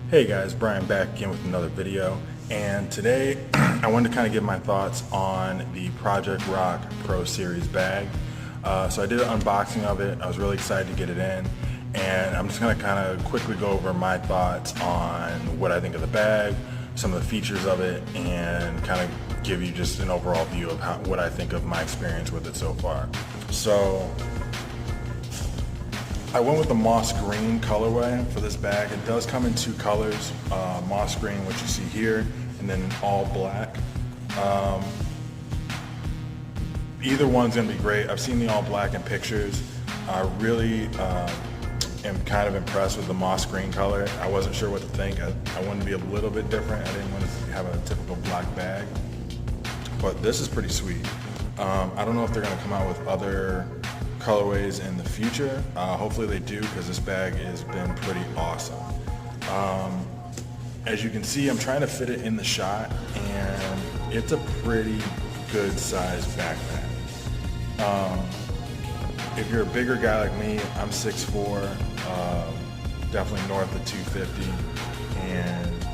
Hey guys, Brian back again with another video, and today I wanted to kind of give my thoughts on the Project Rock Pro Series bag. So I did an unboxing of it. I was really excited to get it in, and I'm just going to kind of quickly go over my thoughts on what I think of the bag, some of the features of it, and kind of give you just an overall view of what I think of my experience with it so far. So I went with the moss green colorway for this bag. It does come in two colors, moss green, which you see here, and then all black. Either one's gonna be great. I've seen the all black in pictures. I really am kind of impressed with the moss green color. I wasn't sure what to think. I wanted to be a little bit different. I didn't want to have a typical black bag, but this is pretty sweet. I don't know if they're gonna come out with other colorways in the future. Hopefully they do, because this bag has been pretty awesome. As you can see, I'm trying to fit it in the shot, and it's a pretty good sized backpack. If you're a bigger guy like me, I'm 6'4", definitely north of 250, and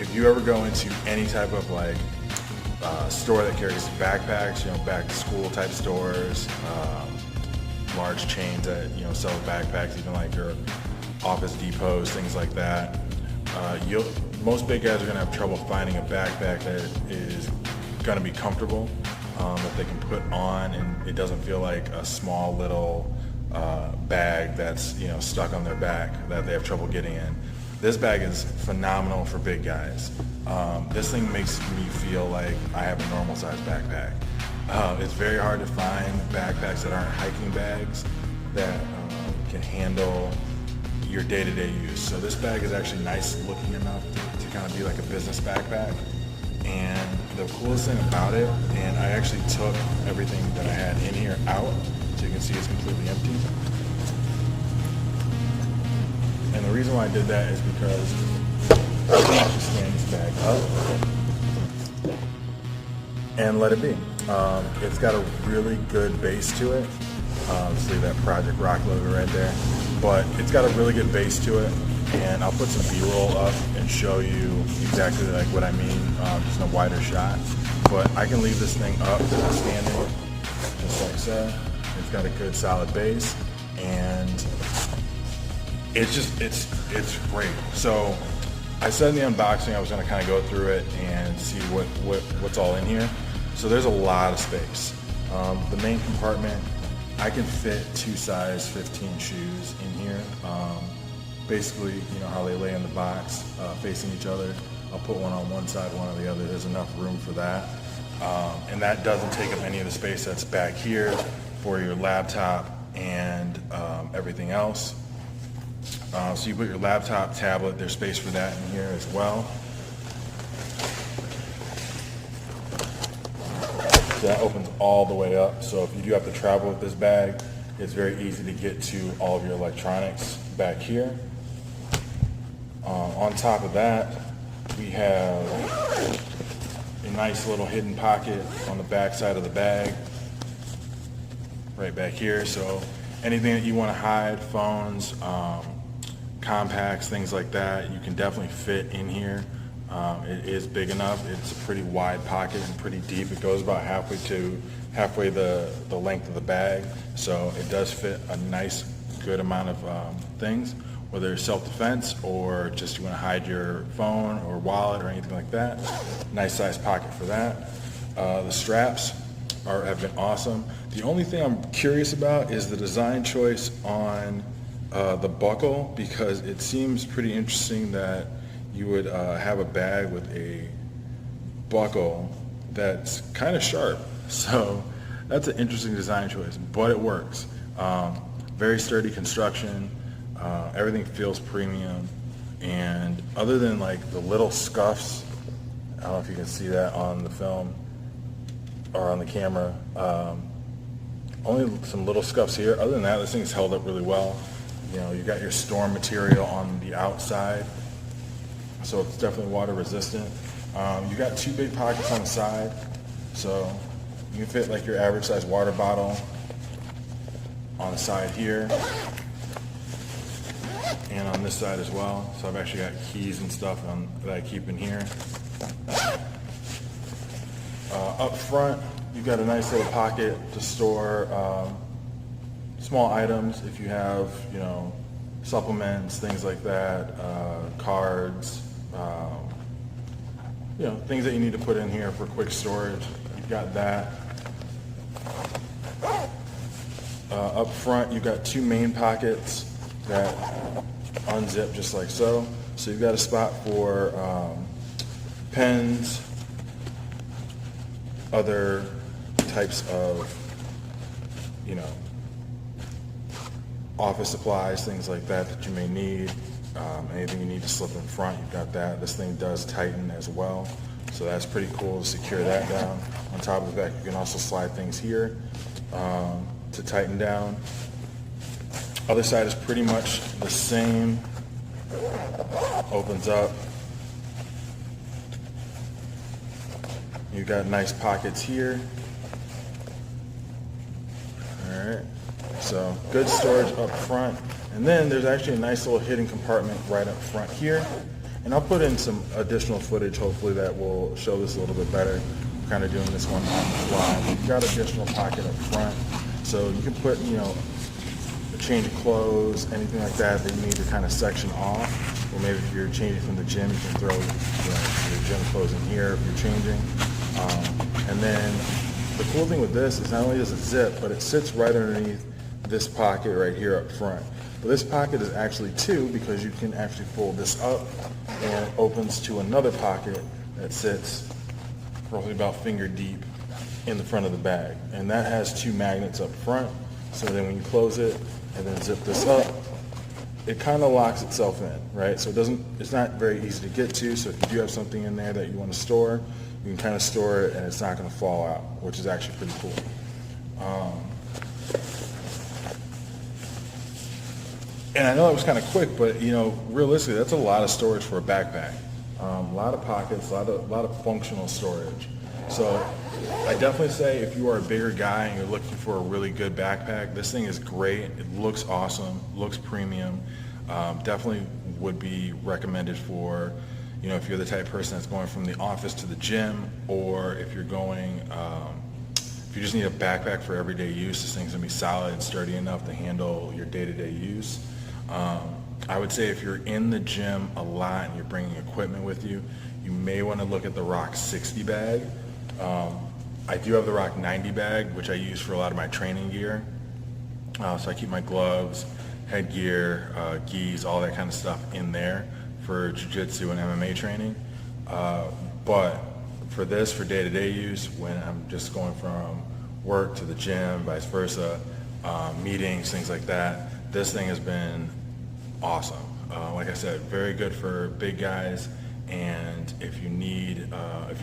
if you ever go into any type of like store that carries backpacks, back to school type stores, large chains that sell backpacks, even like your Office Depots, things like that. Most big guys are going to have trouble finding a backpack that is going to be comfortable, that they can put on, and it doesn't feel like a small little bag that's stuck on their back that they have trouble getting in. This bag is phenomenal for big guys. This thing makes me feel like I have a normal size backpack. It's very hard to find backpacks that aren't hiking bags that can handle your day-to-day use. So this bag is actually nice looking enough to kind of be like a business backpack. And the coolest thing about it, and I actually took everything that I had in here out, so you can see it's completely empty. And the reason why I did that is because I can actually stand this bag up and let it be. It's got a really good base to it. See that Project Rock logo right there, but it's got a really good base to it, and I'll put some B-roll up and show you exactly like what I mean, just in a wider shot. But I can leave this thing up standing, just like so. It's got a good solid base, and it's great. So I said in the unboxing I was going to kind of go through it and see what's all in here. So there's a lot of space. The main compartment, I can fit two size 15 shoes in here. Basically, how they lay in the box, facing each other. I'll put one on one side, one on the other. There's enough room for that. And that doesn't take up any of the space that's back here for your laptop and everything else. So you put your laptop, tablet, there's space for that in here as well. So that opens all the way up. So if you do have to travel with this bag, it's very easy to get to all of your electronics back here. On top of that, we have a nice little hidden pocket on the back side of the bag, right back here. So anything that you want to hide, phones, compacts, things like that, you can definitely fit in here. It is big enough. It's a pretty wide pocket and pretty deep. It goes about halfway the length of the bag, so it does fit a nice good amount of things, whether it's self-defense or just you want to hide your phone or wallet or anything like that. Nice size pocket for that. The straps have been awesome. The only thing I'm curious about is the design choice on the buckle, because it seems pretty interesting that you would have a bag with a buckle that's kind of sharp. So that's an interesting design choice, but it works. Very sturdy construction. Everything feels premium. And other than like the little scuffs, I don't know if you can see that on the film or on the camera, only some little scuffs here. Other than that, this thing's held up really well. You got your storm material on the outside, so it's definitely water resistant. You got two big pockets on the side, so you can fit like your average size water bottle on the side here. and on this side as well. So I've actually got keys and stuff that I keep in here. Up front, you've got a nice little pocket to store small items. If you have, supplements, things like that, cards, things that you need to put in here for quick storage. You've got that. Up front, you've got two main pockets that unzip just like so. So you've got a spot for pens, other types of, office supplies, things like that you may need. Anything you need to slip in front, you've got that. This thing does tighten as well, so that's pretty cool to secure that down. On top of that, you can also slide things here to tighten down. Other side is pretty much the same. Opens up. You've got nice pockets here. All right, so good storage up front. And then there's actually a nice little hidden compartment right up front here. And I'll put in some additional footage, hopefully, that will show this a little bit better. I'm kind of doing this one on the fly. You've got additional pocket up front. So you can put, a change of clothes, anything like that you need to kind of section off. Or maybe if you're changing from the gym, you can throw your gym clothes in here if you're changing. And then the cool thing with this is not only does it zip, but it sits right underneath this pocket right here up front. But this pocket is actually two, because you can actually fold this up and it opens to another pocket that sits roughly about finger deep in the front of the bag. And that has two magnets up front, so then when you close it and then zip this up, it kind of locks itself in, right? So it's not very easy to get to, so if you do have something in there that you want to store, you can kind of store it and it's not going to fall out, which is actually pretty cool. And I know it was kind of quick, but realistically, that's a lot of storage for a backpack. A lot of pockets, a lot of functional storage. So I definitely say if you are a bigger guy and you're looking for a really good backpack, this thing is great. It looks awesome, looks premium. Definitely would be recommended for, if you're the type of person that's going from the office to the gym, or if you're going, if you just need a backpack for everyday use, this thing's gonna be solid and sturdy enough to handle your day-to-day use. I would say if you're in the gym a lot and you're bringing equipment with you, you may want to look at the Rock 60 bag. I do have the Rock 90 bag, which I use for a lot of my training gear. So I keep my gloves, headgear, gis, all that kind of stuff in there for jiu-jitsu and MMA training. But for this, for day-to-day use, when I'm just going from work to the gym, vice versa, meetings, things like that, this thing has been awesome. Like I said, very good for big guys. And if you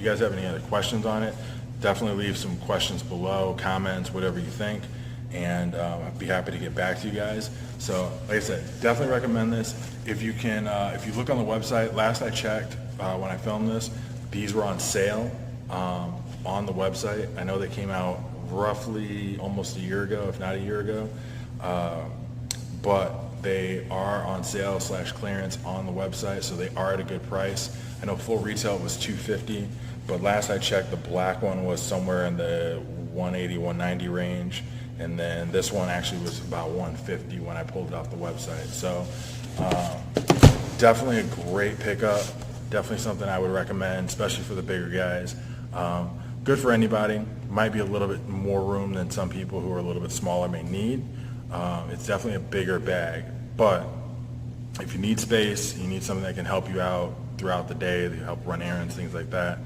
guys have any other questions on it, definitely leave some questions below, comments, whatever you think, and I'd be happy to get back to you guys. So, like I said, definitely recommend this. If you can, if you look on the website, last I checked when I filmed this, these were on sale on the website. I know they came out roughly almost a year ago, if not a year ago, but they are on sale / clearance on the website, so they are at a good price. I know full retail was $250, but last I checked, the black one was somewhere in the $180, $190 range, and then this one actually was about $150 when I pulled it off the website. So definitely a great pickup, definitely something I would recommend, especially for the bigger guys. Good for anybody. Might be a little bit more room than some people who are a little bit smaller may need. It's definitely a bigger bag, but if you need space, you need something that can help you out throughout the day, to help run errands, things like that,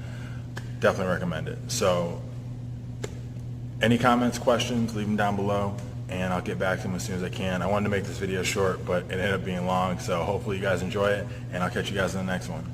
definitely recommend it. So any comments, questions, leave them down below, and I'll get back to them as soon as I can. I wanted to make this video short, but it ended up being long, so hopefully you guys enjoy it, and I'll catch you guys in the next one.